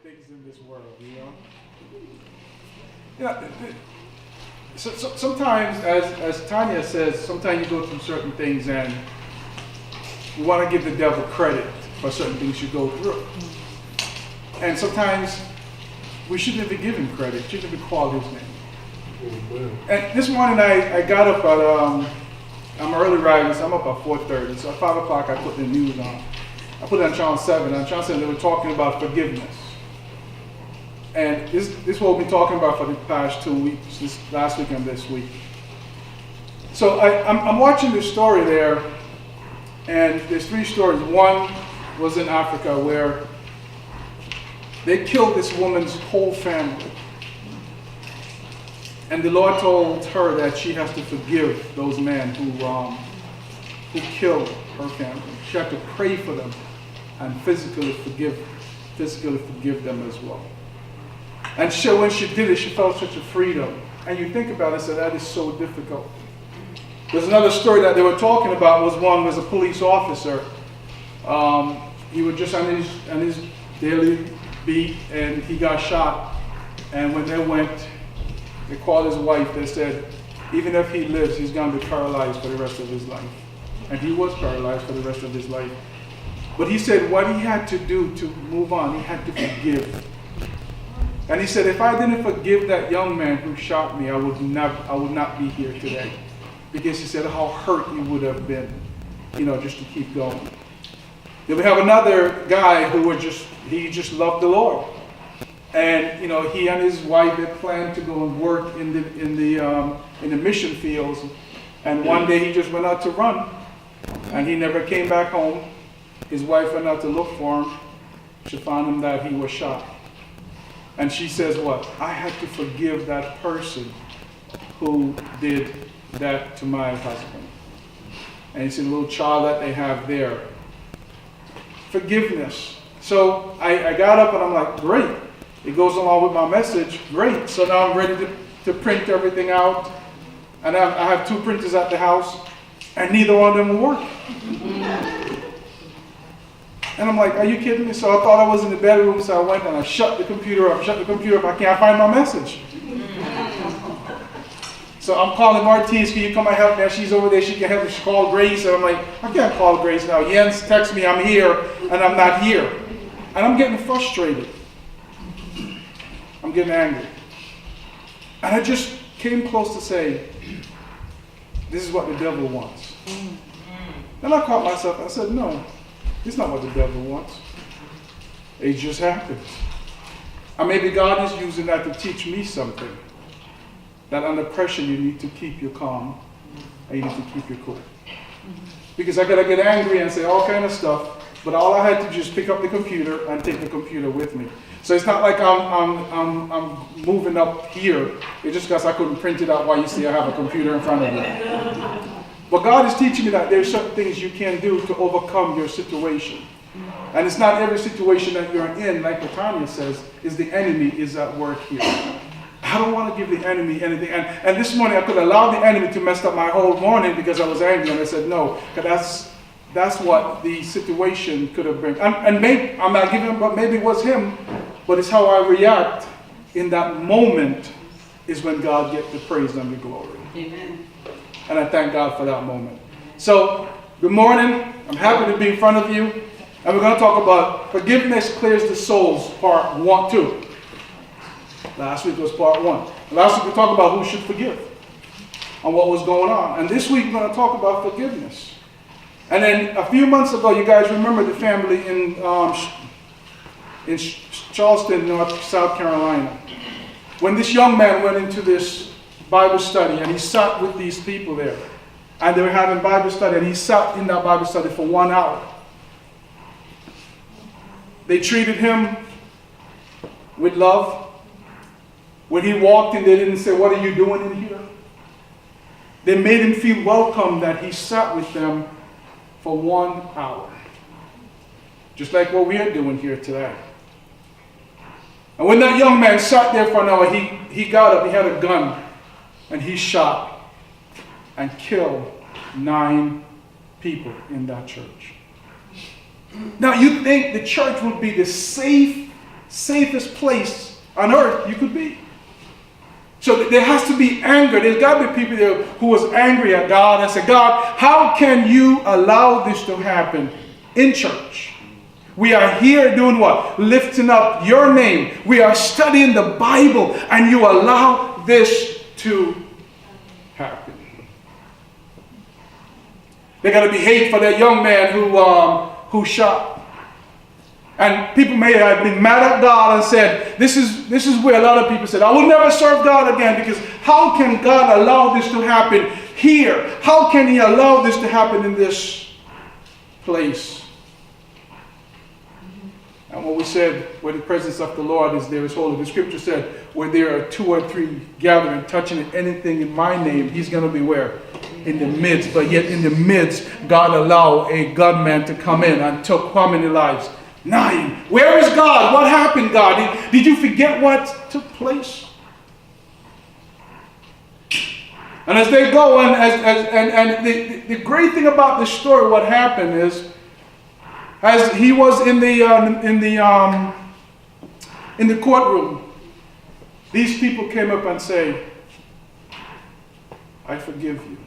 things in this world, you know? Yeah, so sometimes, as Tanya says, sometimes you go through certain things and you want to give the devil credit for certain things you go through. And sometimes we shouldn't even give him credit, shouldn't even call his name. And this morning I got up at, I'm early rising, so I'm up at 4:30. So at 5 o'clock I put the news on. I put it on Channel 7. On Channel 7 they were talking about forgiveness. And this is what we've been talking about for the past 2 weeks, this last week and this week. So I'm watching this story there, and there's 3 stories. One was in Africa where they killed this woman's whole family. And the Lord told her that she has to forgive those men who killed her family. She had to pray for them and physically forgive them as well. And so when she did it, she felt such a freedom. And you think about it, so that is so difficult. There's another story that they were talking about. Was a police officer. He was just on his daily beat, and he got shot. And when they called his wife. They said, even if he lives, he's going to be paralyzed for the rest of his life. And he was paralyzed for the rest of his life. But he said what he had to do to move on, he had to forgive. And he said, if I didn't forgive that young man who shot me, I would not be here today. Because he said how hurt he would have been, just to keep going. Then we have another guy who he just loved the Lord. And he and his wife had planned to go and work in the mission fields. And one day he just went out to run, and he never came back home. His wife went out to look for him. She found him that he was shot. And she says, "What? I had to forgive that person who did that to my husband." And it's a little child that they have there. Forgiveness. So I got up and I'm like, great. It goes along with my message. Great. So now I'm ready to print everything out. And I have 2 printers at the house, and neither one of them will work. And I'm like, are you kidding me? So I thought I was in the bedroom, so I went and I shut the computer up. I can't find my message. So I'm calling Martise, can you come and help me? She's over there, she can help me. She called Grace, and I'm like, I can't call Grace now. Jens texts me, I'm here, and I'm not here. And I'm getting frustrated. I'm getting angry. And I just came close to say, this is what the devil wants. Then I caught myself, I said, no, it's not what the devil wants. It just happens. And maybe God is using that to teach me something. That under pressure you need to keep your calm and you need to keep your cool. Because I gotta get angry and say all kind of stuff, but all I had to just pick up the computer and take the computer with me. So it's not like I'm moving up here. It's just because I couldn't print it out while you see I have a computer in front of me. But God is teaching me that there's certain things you can do to overcome your situation. And it's not every situation that you're in, like Tanya says, is the enemy is at work here. I don't want to give the enemy anything. And this morning I could allow the enemy to mess up my whole morning because I was angry, and I said no, because that's what the situation could have been. And maybe I'm not giving him, but maybe it was him. But it's how I react in that moment is when God gets the praise and the glory. Amen. And I thank God for that moment. So, good morning. I'm happy to be in front of you. And we're going to talk about forgiveness clears the souls, part 1, 2. Last week was part 1. Last week we talked about who should forgive and what was going on. And this week we're going to talk about forgiveness. And then a few months ago, you guys remember the family in Charleston, South Carolina. When this young man went into this Bible study and he sat with these people there. And they were having Bible study and he sat in that Bible study for 1 hour. They treated him with love. When he walked in, they didn't say, what are you doing in here? They made him feel welcome that he sat with them for 1 hour. Just like what we are doing here today. And when that young man sat there for an hour, he got up, he had a gun, and he shot and killed 9 people in that church. Now you think the church would be the safe safest place on earth you could be. So there has to be anger. There's got to be people there who was angry at God and said, God, how can you allow this to happen in church? We are here doing what? Lifting up your name. We are studying the Bible, and you allow this to happen. They got to be hate for that young man who shot. And people may have been mad at God and said, this is where a lot of people said, I will never serve God again, because how can God allow this to happen here? How can he allow this to happen in this place? And what we said, where the presence of the Lord is, there is holy. The scripture said, where there are 2 or 3 gathering, touching anything in my name, he's going to be where? In the midst. But yet in the midst, God allowed a gunman to come in and took how many lives? 9. Where is God? What happened, God? Did you forget what took place? And as they go, and the great thing about this story, what happened is, as he was in the courtroom, these people came up and say, I forgive you.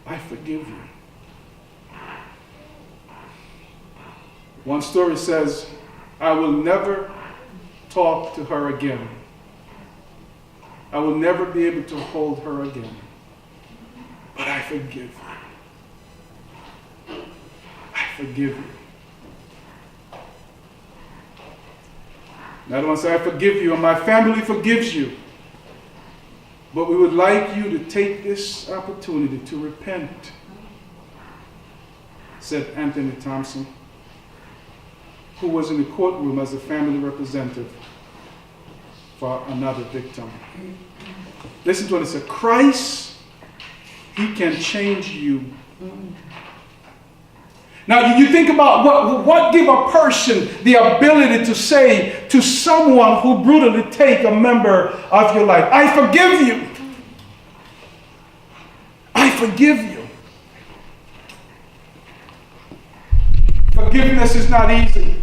I forgive you. One story says, I will never talk to her again. I will never be able to hold her again. But I forgive you. I forgive you. Another one said, I forgive you, and my family forgives you. But we would like you to take this opportunity to repent, said Anthony Thompson, who was in the courtroom as a family representative for another victim. Listen to what it said. Christ, he can change you. Now, you think about what give a person the ability to say to someone who brutally take a member of your life, I forgive you. I forgive you. Forgiveness is not easy.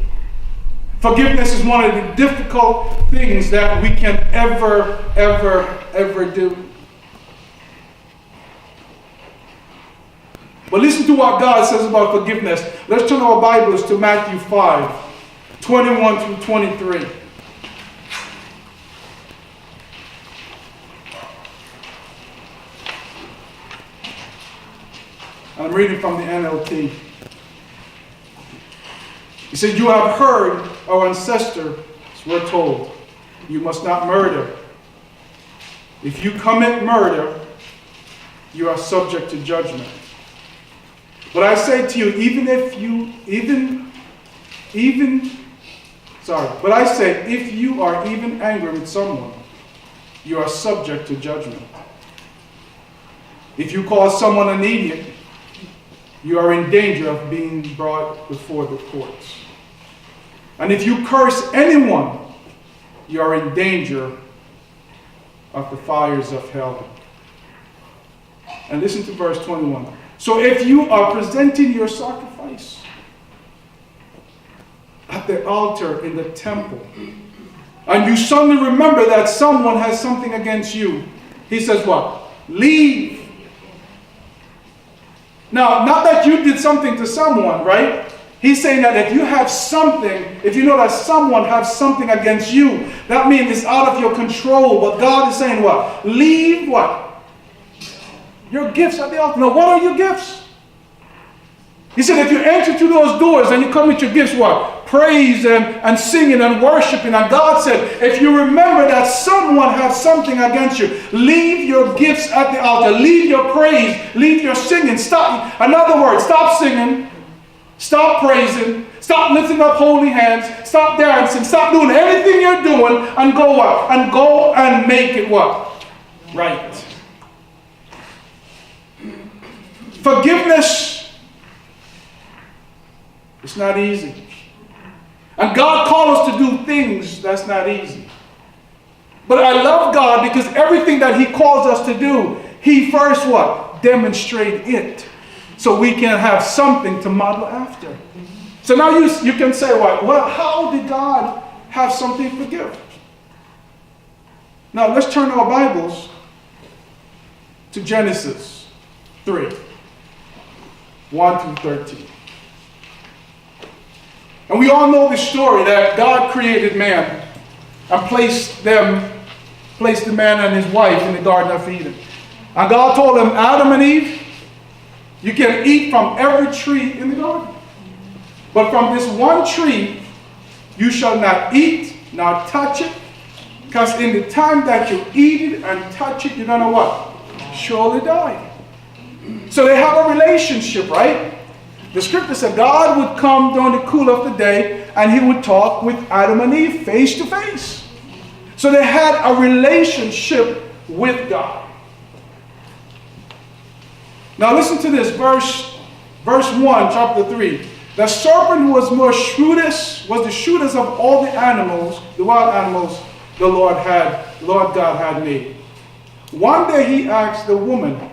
Forgiveness is one of the difficult things that we can ever do. But listen to what God says about forgiveness. Let's turn our Bibles to Matthew 5, 21 through 23. I'm reading from the NLT. He said, you have heard our ancestors were told, you must not murder. If you commit murder, you are subject to judgment. But I say to you, if you are even angry with someone, you are subject to judgment. If you call someone an idiot, you are in danger of being brought before the courts. And if you curse anyone, you are in danger of the fires of hell. And listen to verse 21. So if you are presenting your sacrifice at the altar in the temple, and you suddenly remember that someone has something against you, he says what? Leave. Now, not that you did something to someone, right? He's saying that if you have something, if you know that someone has something against you, that means it's out of your control. But God is saying what? Leave what? Your gifts at the altar. Now, what are your gifts? He said if you enter through those doors and you come with your gifts, what? Praise and singing and worshiping. And God said, if you remember that someone has something against you, leave your gifts at the altar. Leave your praise. Leave your singing. Stop. In other words, stop singing. Stop praising. Stop lifting up holy hands. Stop dancing. Stop doing everything you're doing and go what? And go and make it what? Right. Forgiveness is not easy. And God called us to do things that's not easy. But I love God because everything that he calls us to do, he first what? Demonstrate it. So we can have something to model after. So now you can say, well, how did God have something forgive? Now let's turn our Bibles to Genesis 3, 1 through 13. And we all know the story that God created man and placed the man and his wife in the Garden of Eden. And God told them, Adam and Eve, you can eat from every tree in the garden. But from this one tree, you shall not eat, nor touch it, because in the time that you eat it and touch it, you're going to what? Surely die. So they have a relationship, right? The scripture said God would come during the cool of the day and he would talk with Adam and Eve face to face. So they had a relationship with God. Now listen to this, verse 1, chapter 3. The serpent was the shrewdest of all the animals, the wild animals the Lord God had made. One day he asked the woman,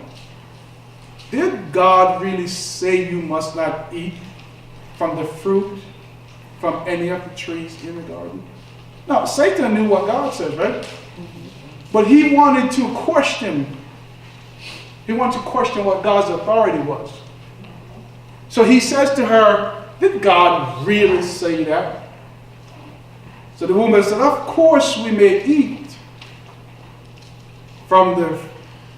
did God really say you must not eat from the fruit from any of the trees in the garden? Now, Satan knew what God said, right? But he wanted to question. He wanted to question what God's authority was. So he says to her, did God really say that? So the woman said, of course we may eat from the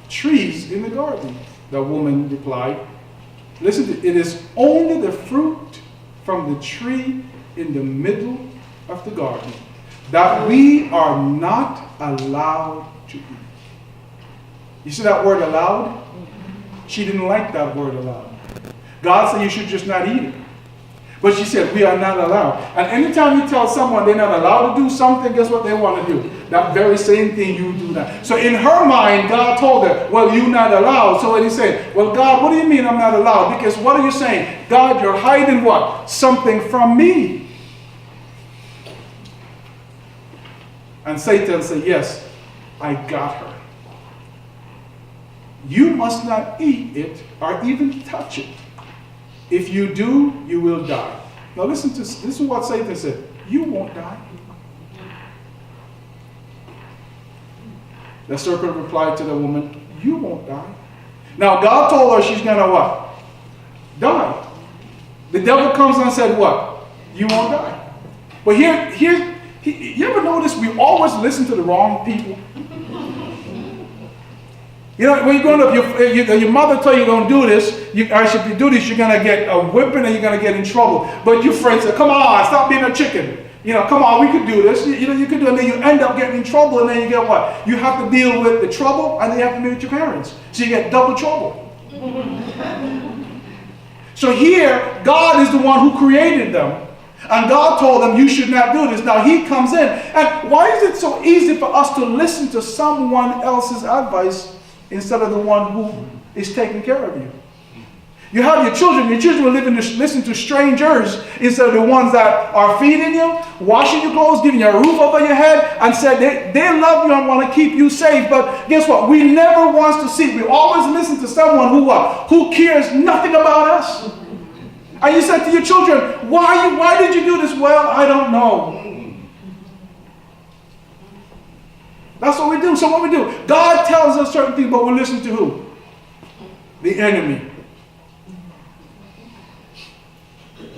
trees in the garden. The woman replied, listen to it, it is only the fruit from the tree in the middle of the garden that we are not allowed to eat. You see that word allowed? She didn't like that word allowed. God said you should just not eat it. But she said, we are not allowed. And anytime you tell someone they're not allowed to do something, guess what they want to do? That very same thing you do that. So in her mind, God told her, well, you're not allowed. So what he said, well, God, what do you mean I'm not allowed? Because what are you saying? God, you're hiding what? Something from me. And Satan said, yes, I got her. You must not eat it or even touch it. If you do, you will die. Now listen to this is what Satan said. You won't die. The serpent replied to the woman, you won't die. Now God told her she's gonna what? Die. The devil comes and said what? You won't die. But you ever notice we always listen to the wrong people? You know, when you're growing up, your mother tell you don't do this, or if you do this, you're going to get a whipping and you're going to get in trouble. But your friends say, come on, stop being a chicken. You know, come on, we could do this. You could do it. And then you end up getting in trouble. And then you get what? You have to deal with the trouble and then you have to deal with your parents. So you get double trouble. So here, God is the one who created them. And God told them, you should not do this. Now he comes in. And why is it so easy for us to listen to someone else's advice instead of the one who is taking care of you? You have your children will listen to strangers instead of the ones that are feeding you, washing your clothes, giving you a roof over your head, and said they love you and want to keep you safe. But guess what? We never want to see. We always listen to someone who cares nothing about us. And you said to your children, why did you do this? Well, I don't know. That's what we do. So what we do, God tells us certain things, but we listen to who? The enemy.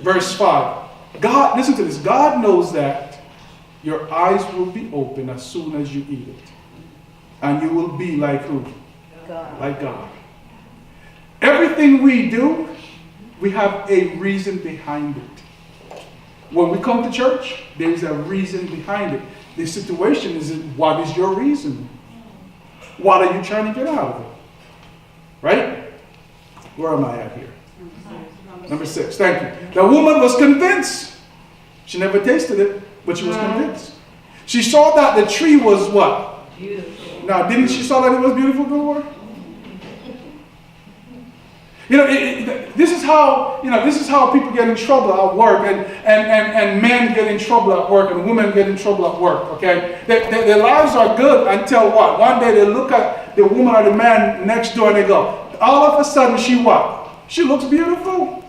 Verse 5. God, listen to this. God knows that your eyes will be open as soon as you eat it. And you will be like who? God. Like God. Everything we do, we have a reason behind it. When we come to church, there is a reason behind it. The situation is, what is your reason? What are you trying to get out of it? Right? Where am I at here? Number 6. Thank you. The woman was convinced. She never tasted it, but she was convinced. She saw that the tree was what? Beautiful. Now, didn't she saw that it was beautiful before? You know, this is how people get in trouble at work, and men get in trouble at work, and women get in trouble at work. Okay, their lives are good until what? One day they look at the woman or the man next door and they go, all of a sudden she what? She looks beautiful.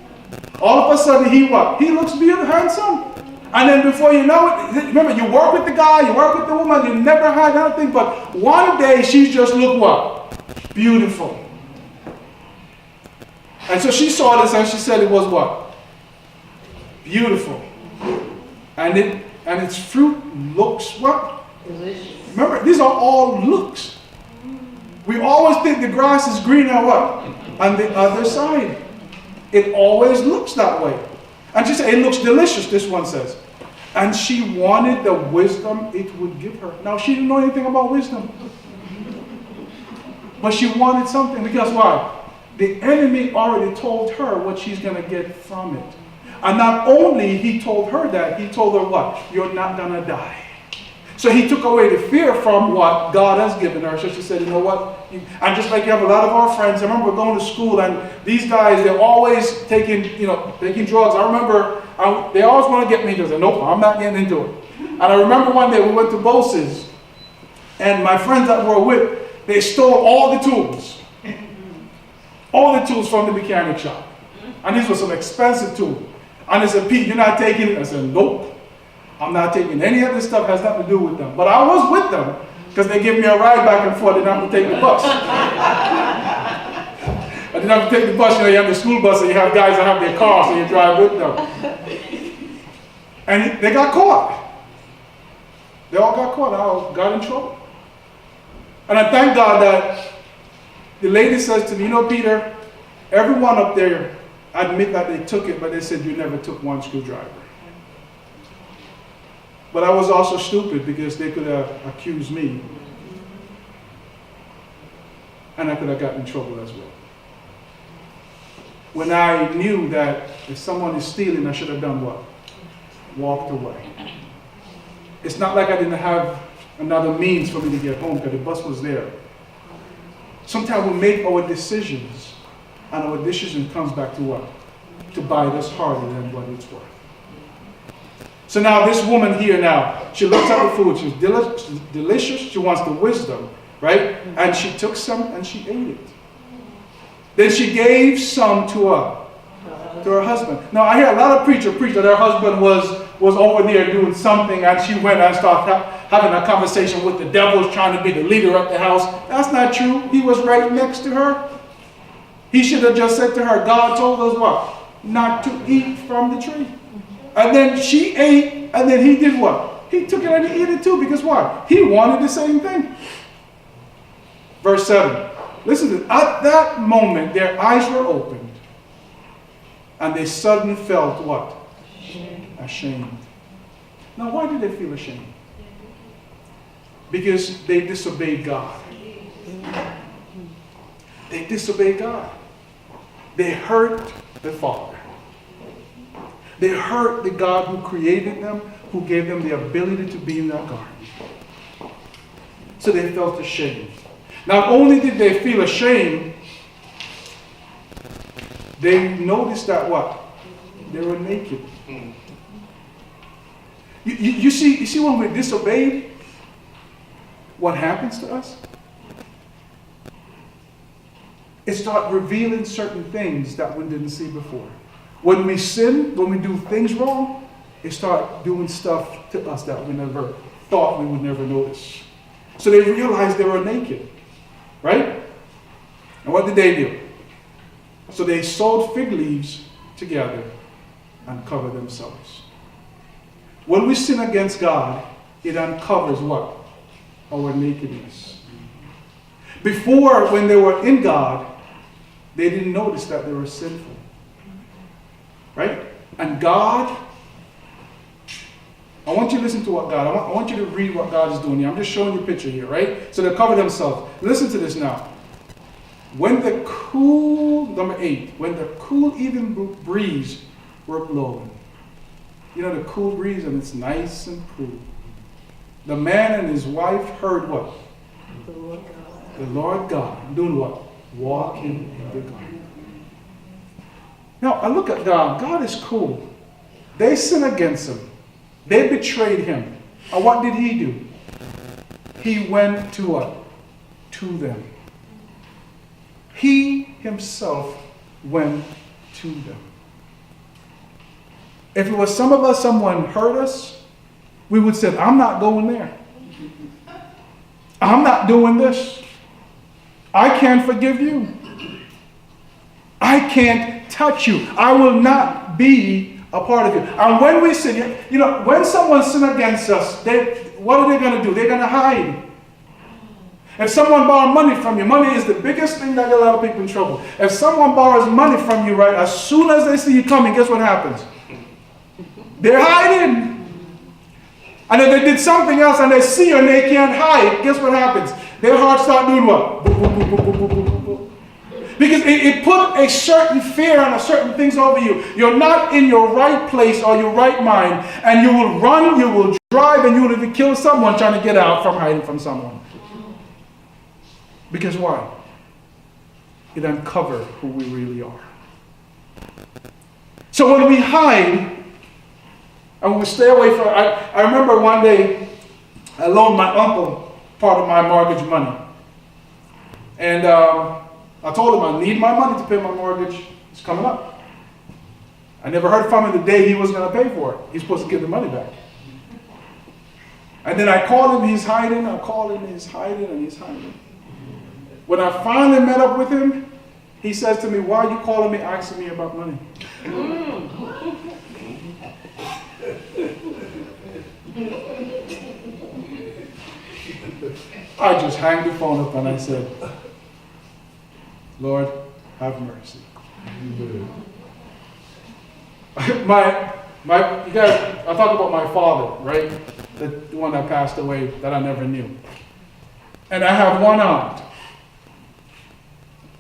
All of a sudden, he what? He looks beautiful, handsome. And then before you know it, remember, you work with the guy, you work with the woman, you never had anything, but one day she just looked what? Beautiful. And so she saw this and she said it was what? Beautiful. And its fruit looks what? Delicious. Remember, these are all looks. We always think the grass is greener what? On the other side. It always looks that way. And she said, it looks delicious, this one says. And she wanted the wisdom it would give her. Now, she didn't know anything about wisdom. But she wanted something. Because why? The enemy already told her what she's going to get from it. And not only he told her that, he told her what? You're not going to die. So he took away the fear from what God has given her. So she said, you know what? And just like you have a lot of our friends, I remember going to school and these guys, they're always taking drugs. I remember they always want to get me to say, nope, I'm not getting into it. And I remember one day we went to Bose's and my friends that were with, they stole all the tools. All the tools from the mechanic shop. And these were some expensive tools. And they said, Pete, you're not taking it? I said, nope. I'm not taking any of this stuff, has nothing to do with them. But I was with them because they give me a ride back and forth. I didn't have to take the bus. I didn't have to take the bus. You know, you have the school bus and you have guys that have their cars so you drive with them. And they got caught. They all got caught. I got in trouble. And I thank God that the lady says to me, you know, Peter, everyone up there admit that they took it, but they said you never took one screwdriver. But I was also stupid because they could have accused me. And I could have gotten in trouble as well. When I knew that if someone is stealing, I should have done what? Walked away. It's not like I didn't have another means for me to get home because the bus was there. Sometimes we make our decisions, and our decision comes back to what? To bite us harder than what it's worth. So now this woman here now, she looks at the food, she's delicious, she wants the wisdom, right? And she took some and she ate it. Then she gave some to her husband. Now I hear a lot of preachers preach that her husband was over there doing something and she went and started having a conversation with the devil, trying to be the leader of the house. That's not true. He was right next to her. He should have just said to her, God told us what? Not to eat from the tree. And then she ate, and then he did what? He took it and he ate it too, because why? He wanted the same thing. Verse 7. Listen to this. At that moment, their eyes were opened, and they suddenly felt what? Ashamed. Now, why did they feel ashamed? Because they disobeyed God. They disobeyed God. They hurt the Father. They hurt the God who created them, who gave them the ability to be in that garden. So they felt ashamed. Not only did they feel ashamed, they noticed that what? They were naked. You see when we're disobeyed, what happens to us? It starts revealing certain things that we didn't see before. When we sin, when we do things wrong, it starts doing stuff to us that we never thought we would never notice. So they realized they were naked, right? And what did they do? So they sewed fig leaves together and covered themselves. When we sin against God, it uncovers what? Our nakedness. Before, when they were in God, they didn't notice that they were sinful. Right? And God, I want you to listen to what God, I want you to read what God is doing here. I'm just showing you a picture here, right? So they cover themselves. Listen to this now. When the cool, number 8, when the cool even breeze were blowing. You know, the cool breeze, and it's nice and cool. The man and his wife heard what? The Lord God. The Lord God doing what? Walking in the garden. Now, I look at God. God is cool. They sinned against him. They betrayed him. And what did he do? He went to what? To them. He himself went to them. If it was some of us, someone hurt us, we would say, I'm not going there. I'm not doing this. I can't forgive you. I can't touch you. I will not be a part of you. And when we sin, when someone sins against us, what are they going to do? They're going to hide. If someone borrows money from you, money is the biggest thing that gets a lot of people in trouble. If someone borrows money from you, right, as soon as they see you coming, guess what happens? They're hiding. And if they did something else and they see you and they can't hide, guess what happens? Their hearts start doing what? Boop, boop, boop, boop, boop, boop, boop, boop. Because it put a certain fear and a certain things over you. You're not in your right place or your right mind, and you will run, you will drive, and you will even kill someone trying to get out from hiding from someone. Because why? It uncovers who we really are. So when we hide, and we stay away from, I remember one day, I loaned my uncle part of my mortgage money. And I told him I need my money to pay my mortgage. It's coming up. I never heard from him the day he was going to pay for it. He's supposed to give the money back. And then I called him, he's hiding. I called him, he's hiding, and he's hiding. When I finally met up with him, he says to me, why are you calling me asking me about money? I just hung the phone up and I said, Lord, have mercy. You guys, I talk about my father, right? The one that passed away that I never knew. And I have one aunt.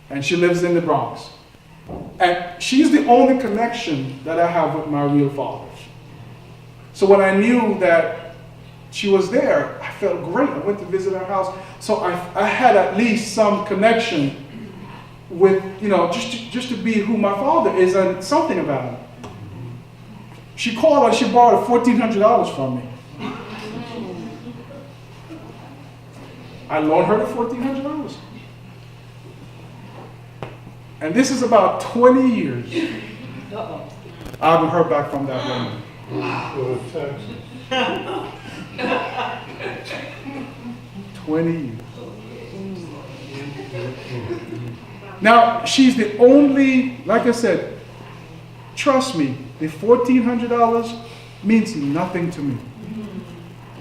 And she lives in the Bronx. And she's the only connection that I have with my real father. So when I knew that she was there, I felt great. I went to visit her house. So I had at least some connection with, just to be who my father is and something about him. She called and she borrowed $1,400 from me. I loaned her the $1,400. And this is about 20 years. I haven't heard back from that woman. 20 years. Now, she's the only, like I said, trust me, the $1,400 means nothing to me.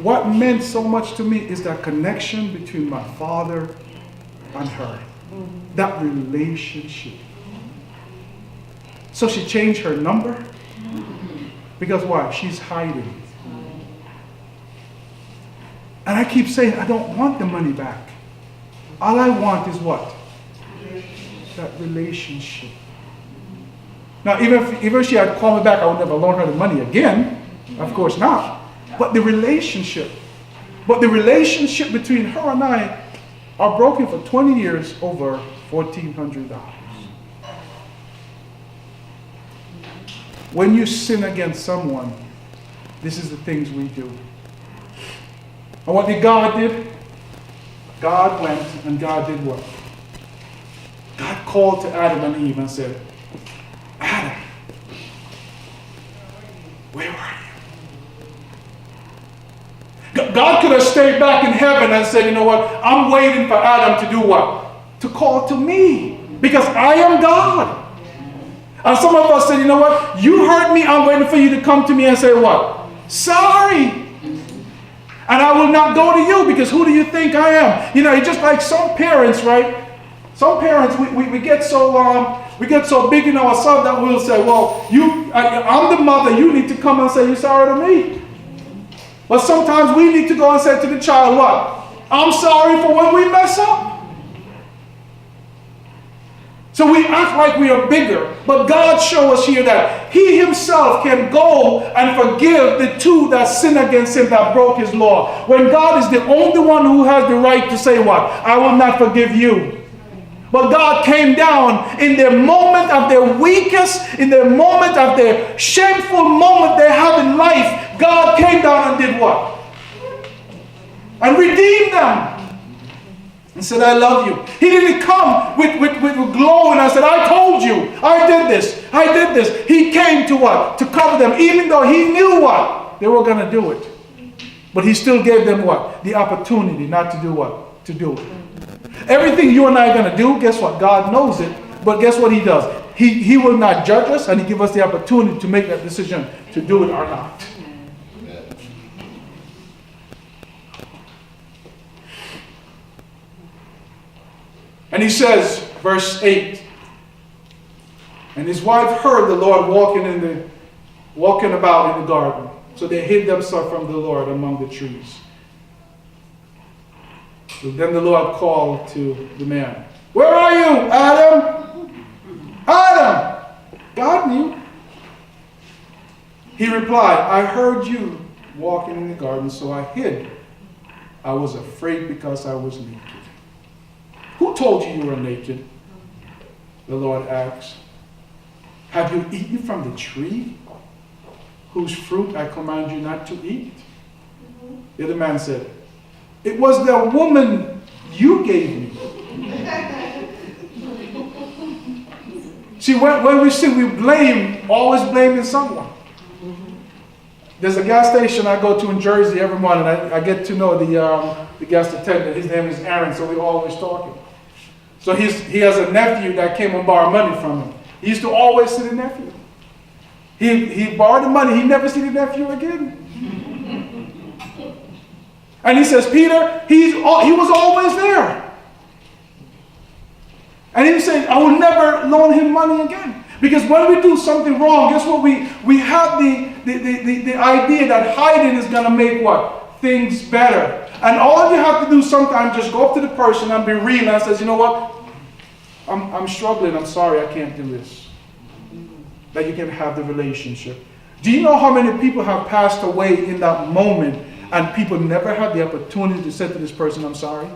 What meant so much to me is that connection between my father and her. That relationship. So she changed her number. Because why? She's hiding. And I keep saying, I don't want the money back. All I want is what? That relationship. Now, even if she had called me back, I would never loan her the money again. Of course not. But the relationship. But the relationship between her and I are broken for 20 years over $1,400. When you sin against someone, this is the things we do. And what did God do? God went and God did what? God called to Adam and Eve and said, Adam, where are you? God could have stayed back in heaven and said, you know what? I'm waiting for Adam to do what? To call to me. Because I am God. And some of us said, you know what? You hurt me. I'm waiting for you to come to me and say what? Sorry. And I will not go to you because who do you think I am? It's just like some parents, right? Some parents, we get so big in ourselves that we'll say, well, I'm the mother. You need to come and say you're sorry to me. But sometimes we need to go and say to the child, what? I'm sorry for when we mess up. So we act like we are bigger. But God showed us here that He Himself can go and forgive the two that sin against Him, that broke His law. When God is the only one who has the right to say what? I will not forgive you. But God came down in their moment of their weakest, in their moment of their shameful moment they have in life. God came down and did what? And redeemed them. and said, I love you. He didn't come with glowing and said, I told you, I did this, I did this. He came to what? To cover them, even though he knew what? They were going to do it. But he still gave them what? The opportunity not to do what? To do it. Everything you and I are going to do, guess what? God knows it. But guess what he does? He will not judge us, and he gives us the opportunity to make that decision to do it or not. And he says, verse 8, and his wife heard the Lord walking about in the garden. So they hid themselves from the Lord among the trees. So then the Lord called to the man, where are you, Adam? Adam! God knew. He replied, I heard you walking in the garden, so I hid. I was afraid because I was naked. Who told you were naked? The Lord asked. Have you eaten from the tree whose fruit I command you not to eat? The other man said, it was the woman you gave me. See, when we sin, we blame, always blaming someone. There's a gas station I go to in Jersey every morning. I get to know the gas attendant. His name is Aaron, so we're always talking. So he has a nephew that came and borrowed money from him. He used to always see the nephew. He borrowed the money. He never see the nephew again. And he says, Peter, he was always there. And he said, I will never loan him money again. Because when we do something wrong, guess what? We have the idea that hiding is going to make what? Things better. And all you have to do sometimes just go up to the person and be real and says, you know what? I'm struggling. I'm sorry. I can't do this. That you can have the relationship. Do you know how many people have passed away in that moment and people never had the opportunity to say to this person, I'm sorry?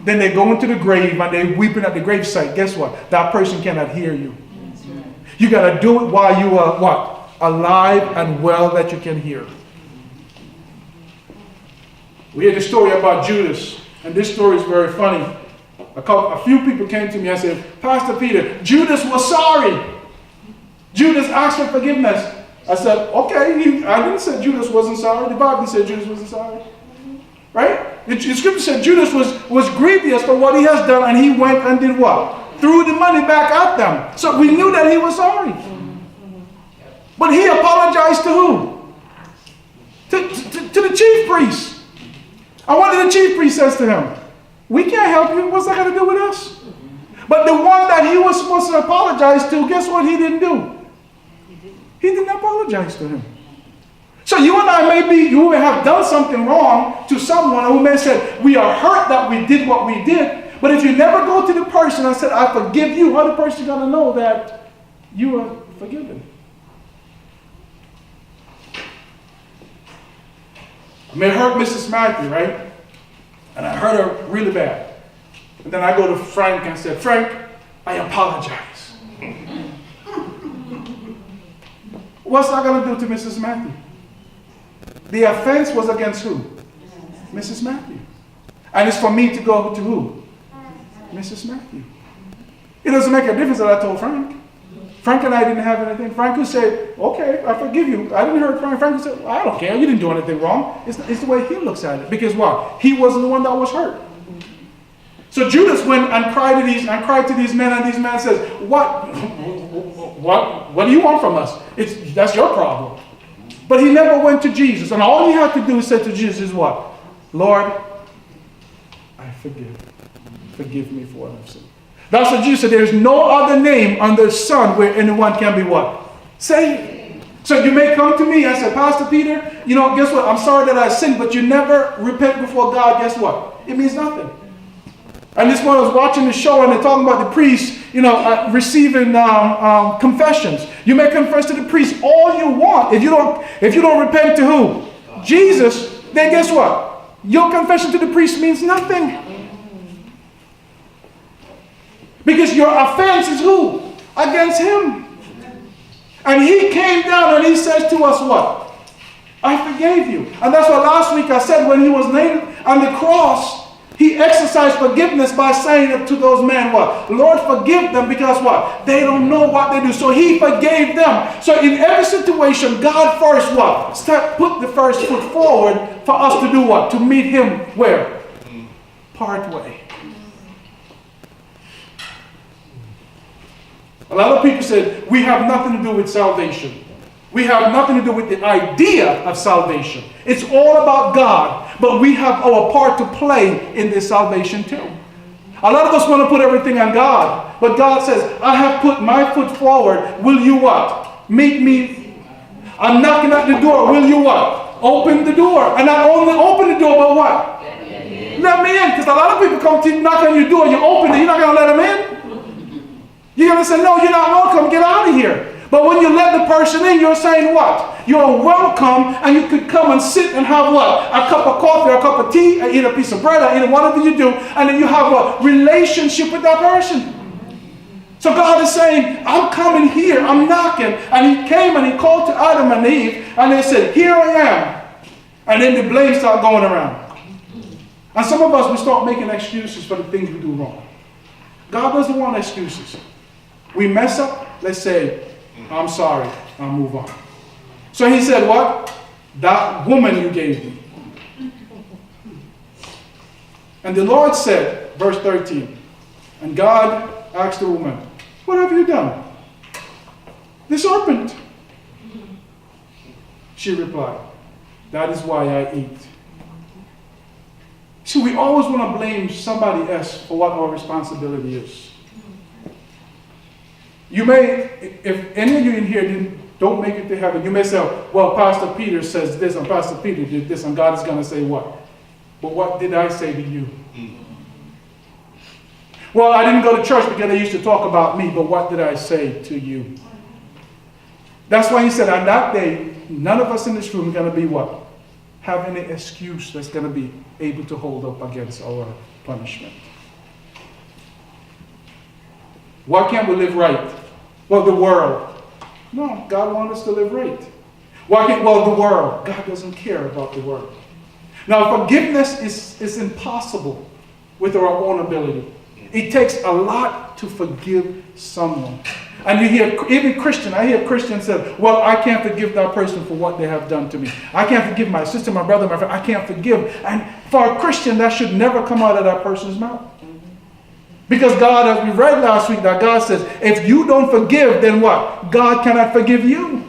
Then they go into the grave and they're weeping at the gravesite. Guess what? That person cannot hear you. You got to do it while you are what? Alive and well that you can hear. We hear the story about Judas. And this story is very funny. A few people came to me and said, Pastor Peter, Judas was sorry. Judas asked for forgiveness. I said, okay, I didn't say Judas wasn't sorry. The Bible said Judas wasn't sorry. Right? The scripture said Judas was grievous for what he has done, and he went and did what? Threw the money back at them. So we knew that he was sorry. But he apologized to who? To the chief priest. And what did the chief priest says to him? We can't help you. What's that got to do with us? But the one that he was supposed to apologize to, guess what he didn't do? He didn't apologize to him. So you and I you may have done something wrong to someone who may say, we are hurt that we did what we did. But if you never go to the person and said, I forgive you, how the person going to know that you are forgiven? I may hurt Mrs. Matthew, right? And I hurt her really bad. And then I go to Frank and say, Frank, I apologize. What's that going to do to Mrs. Matthew? The offense was against who? Mrs. Matthew. And it's for me to go to who? Mrs. Matthew. It doesn't make a difference that I told Frank. Frank and I didn't have anything. Frank would say, okay, I forgive you. I didn't hurt Frank. Frank would say, well, I don't care. You didn't do anything wrong. It's the way he looks at it. Because what? He wasn't the one that was hurt. So Judas went and cried to these men, and these men says, what do you want from us? That's your problem. But he never went to Jesus. And all he had to do is say to Jesus is what? Lord, I forgive. Forgive me for what I've sinned. That's what Jesus said. There is no other name under the sun where anyone can be what? Saved. So you may come to me and say, Pastor Peter, guess what? I'm sorry that I sinned, but you never repent before God. Guess what? It means nothing. And this one was watching the show and they're talking about the priest, receiving confessions. You may confess to the priest all you want. If you don't repent to who? Jesus, then guess what? Your confession to the priest means nothing. Because your offense is who? Against him. And he came down and he says to us what? I forgave you. And that's what last week I said when he was nailed on the cross. He exercised forgiveness by saying to those men, what? Lord, forgive them because what? They don't know what they do. So he forgave them. So in every situation, God first what? Put the first foot forward for us to do what? To meet him where? Part way. A lot of people said, we have nothing to do with salvation. We have nothing to do with the idea of salvation. It's all about God, but we have our part to play in this salvation too. A lot of us want to put everything on God, but God says, I have put my foot forward. Will you what? Meet me. I'm knocking at the door. Will you what? Open the door. And not only open the door, but what? Let me in. Because a lot of people come to knock on your door, you open it, you're not going to let them in. You're going to say, no, you're not welcome. Get out of here. But when you let the person in, you're saying what? You're welcome, and you could come and sit and have what? A cup of coffee or a cup of tea, or eat a piece of bread, or eat whatever you do, and then you have a relationship with that person. So God is saying, I'm coming here, I'm knocking. And he came and he called to Adam and Eve, and they said, here I am. And then the blame started going around. And some of us, we start making excuses for the things we do wrong. God doesn't want excuses. We mess up, let's say, I'm sorry, I'll move on. So he said, what? That woman you gave me. And the Lord said, verse 13, and God asked the woman, what have you done? The serpent. She replied, that is why I eat. See, we always want to blame somebody else for what our responsibility is. You may, if any of you in here don't make it to heaven, you may say, well, Pastor Peter says this, and Pastor Peter did this, and God is going to say what? But what did I say to you? Well, I didn't go to church because they used to talk about me, but what did I say to you? That's why he said, on that day, none of us in this room are going to be what? Have any excuse that's going to be able to hold up against our punishment. Why can't we live right? Well, the world. No, God wants us to live right. Why can't, well, the world. God doesn't care about the world. Now, forgiveness is impossible with our own ability. It takes a lot to forgive someone. And you hear, even Christian, I hear Christians say, well, I can't forgive that person for what they have done to me. I can't forgive my sister, my brother, my friend. I can't forgive. And for a Christian, that should never come out of that person's mouth. Because God, as we read last week, that God says, if you don't forgive, then what? God cannot forgive you.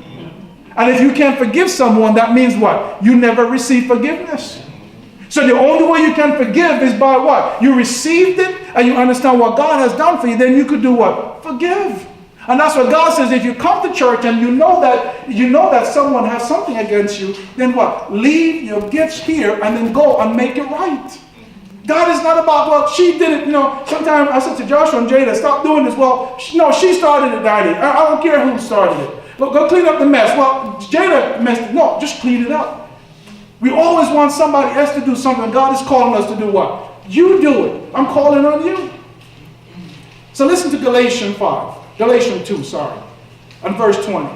And if you can't forgive someone, that means what? You never receive forgiveness. So the only way you can forgive is by what? You received it and you understand what God has done for you, then you could do what? Forgive. And that's what God says. If you come to church and you know that someone has something against you, then what? Leave your gifts here and then go and make it right. God is not about, well, she did it, Sometimes I said to Joshua and Jada, stop doing this. Well, she started it, Daddy. I don't care who started it. But go clean up the mess. Well, Jada messed it. No, just clean it up. We always want somebody else to do something. God is calling us to do what? You do it. I'm calling on you. So listen to Galatians 2, and verse 20.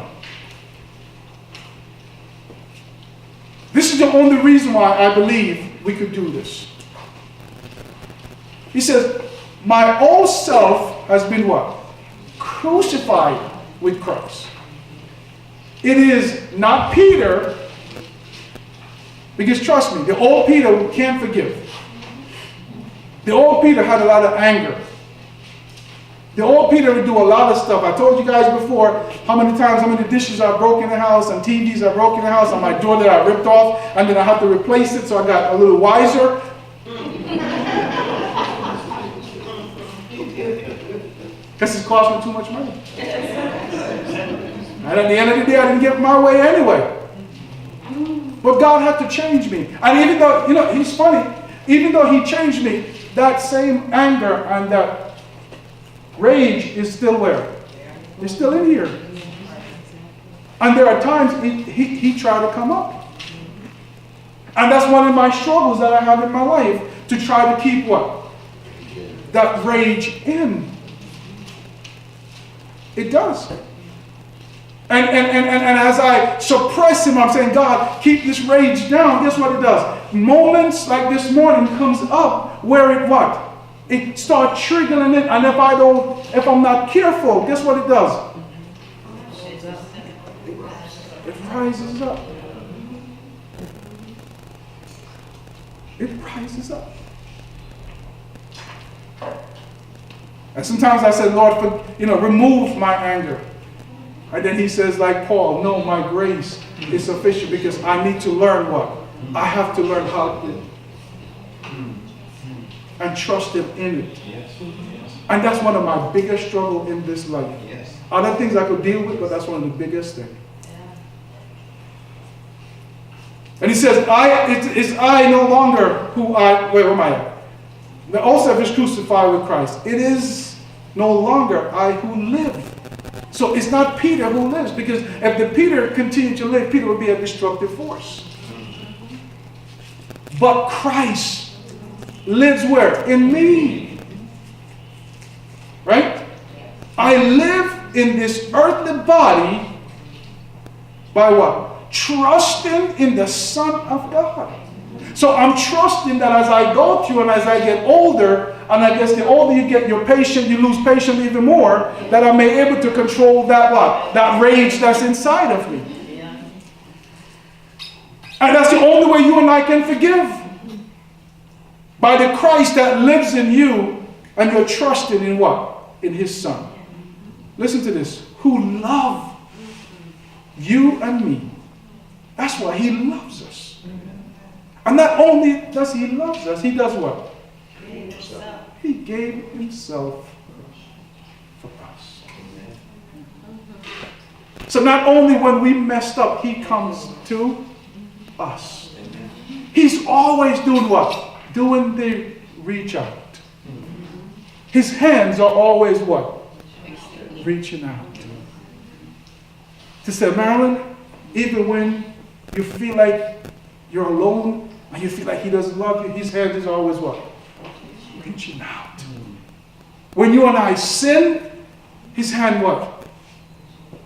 This is the only reason why I believe we could do this. He says, my old self has been what? Crucified with Christ. It is not Peter, because trust me, the old Peter can't forgive. The old Peter had a lot of anger. The old Peter would do a lot of stuff. I told you guys before how many dishes I broke in the house and TVs I broke in the house and my door that I ripped off and then I had to replace it, so I got a little wiser. Because it's cost me too much money. And at the end of the day, I didn't get my way anyway. But God had to change me. And even though, he's funny, even though he changed me, that same anger and that rage is still where? It's still in here. And there are times he tried to come up. And that's one of my struggles that I have in my life, to try to keep what? That rage in. It does. And as I suppress him, I'm saying, God, keep this rage down. Guess what it does? Moments like this morning comes up where it what? It starts triggering it. And if I'm not careful, guess what it does? It rises up. It rises up. And sometimes I say, Lord, remove my anger. And then he says, like Paul, no, my grace is sufficient, because I need to learn what? I have to learn how to and trust him in it. Yes. And that's one of my biggest struggles in this life. Yes. Other things I could deal with, but that's one of the biggest things. And he says, it's I no longer who where am I at? The old self is crucified with Christ. It is no longer I who live. So it's not Peter who lives, because if the Peter continued to live, Peter would be a destructive force. But Christ lives where? In me. Right? I live in this earthly body by what? Trusting in the Son of God. So I'm trusting that as I go through and as I get older, and I guess the older you get, your patience, you lose patience even more, that I may be able to control that what? That rage that's inside of me. Yeah. And that's the only way you and I can forgive. By the Christ that lives in you, and you're trusting in what? In his Son. Listen to this. Who loved you and me. That's why he loves us. And not only does he love us, he does what? He gave himself for us. So not only when we messed up, he comes to us. He's always doing what? Doing the reach out. His hands are always what? Reaching out. To say, Marilyn, even when you feel like you're alone and you feel like he doesn't love you, his hand is always what? Reaching out. When you and I sin, his hand what?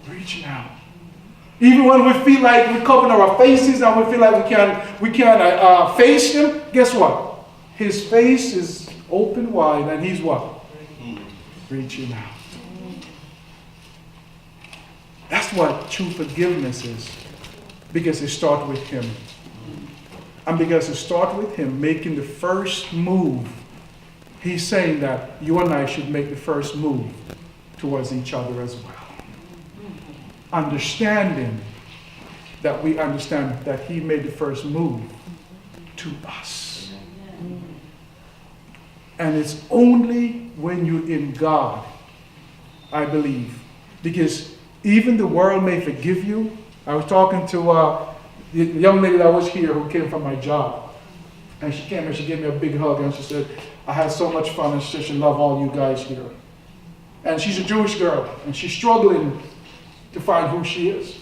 Reaching out. Even when we feel like we're covering our faces and we feel like we can't face him, guess what? His face is open wide and he's what? Reaching out. That's what true forgiveness is. Because it starts with him. And because it starts with him making the first move, he's saying that you and I should make the first move towards each other as well. Understanding that we understand that he made the first move to us. And it's only when you're in God, I believe. Because even the world may forgive you. I was talking to the young lady that was here who came from my job. And she came and she gave me a big hug and she said, I had so much fun and she loved all you guys here. And she's a Jewish girl and she's struggling to find who she is.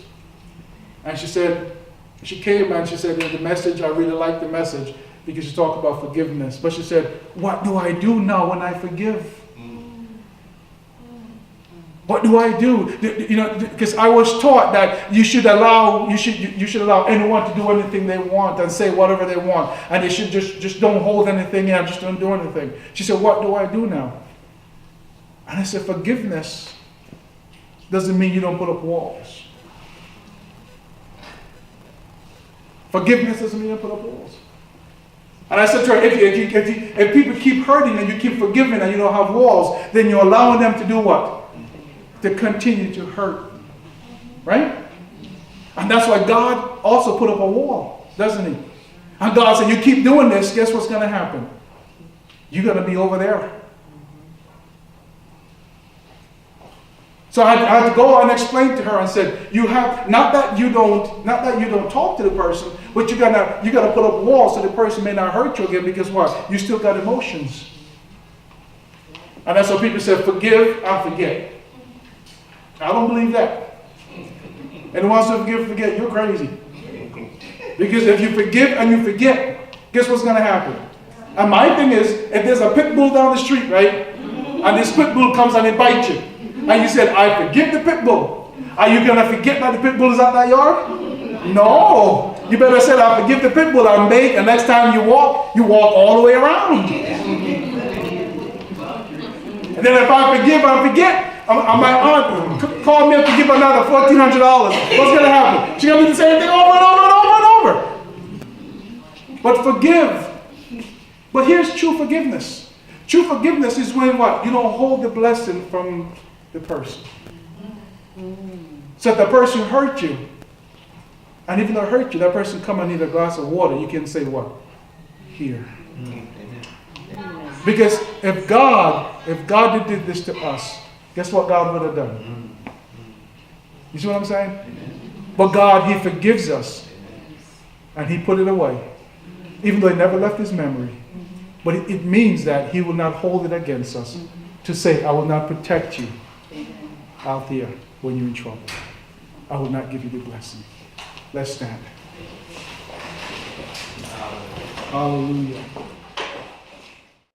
And she said, she came and she said, the message, I really like the message because you talk about forgiveness. But she said, what do I do now when I forgive? What do I do? Because I was taught that you should allow anyone to do anything they want and say whatever they want, and they should just don't hold anything in, just don't do anything. She said, what do I do now? And I said, forgiveness doesn't mean you don't put up walls. Forgiveness doesn't mean you don't put up walls. And I said to her, if people keep hurting and you keep forgiving and you don't have walls, then you're allowing them to do what? To continue to hurt. Right? And that's why God also put up a wall, doesn't he? And God said, you keep doing this, guess what's going to happen? You're going to be over there. So I had to go and explain to her and said, you have, not that you don't talk to the person, but you gotta put up walls so the person may not hurt you again, because what? You still got emotions. And that's what people say, forgive and forget. I don't believe that. And the ones who forgive and forget, you're crazy. Because if you forgive and you forget, guess what's going to happen? And my thing is, if there's a pit bull down the street, right? And this pit bull comes and it bites you. And you said, I forgive the pit bull. Are you going to forget that the pit bull is out that yard? No. You better say, I forgive the pit bull and next time you walk all the way around. And then if I forget, my aunt called me up to give another $1,400. What's going to happen? She's going to do the same thing over and over and over and over. But forgive. But here's true forgiveness. True forgiveness is when what? You don't hold the blessing from the person. So if the person hurt you, and even though hurt you, that person come and need a glass of water, you can say what? Here. Because if God did this to us, guess what God would have done? You see what I'm saying? But God, He forgives us. And He put it away. Even though He never left His memory. But it means that He will not hold it against us. To say, I will not protect you out there when you're in trouble. I will not give you the blessing. Let's stand. Hallelujah.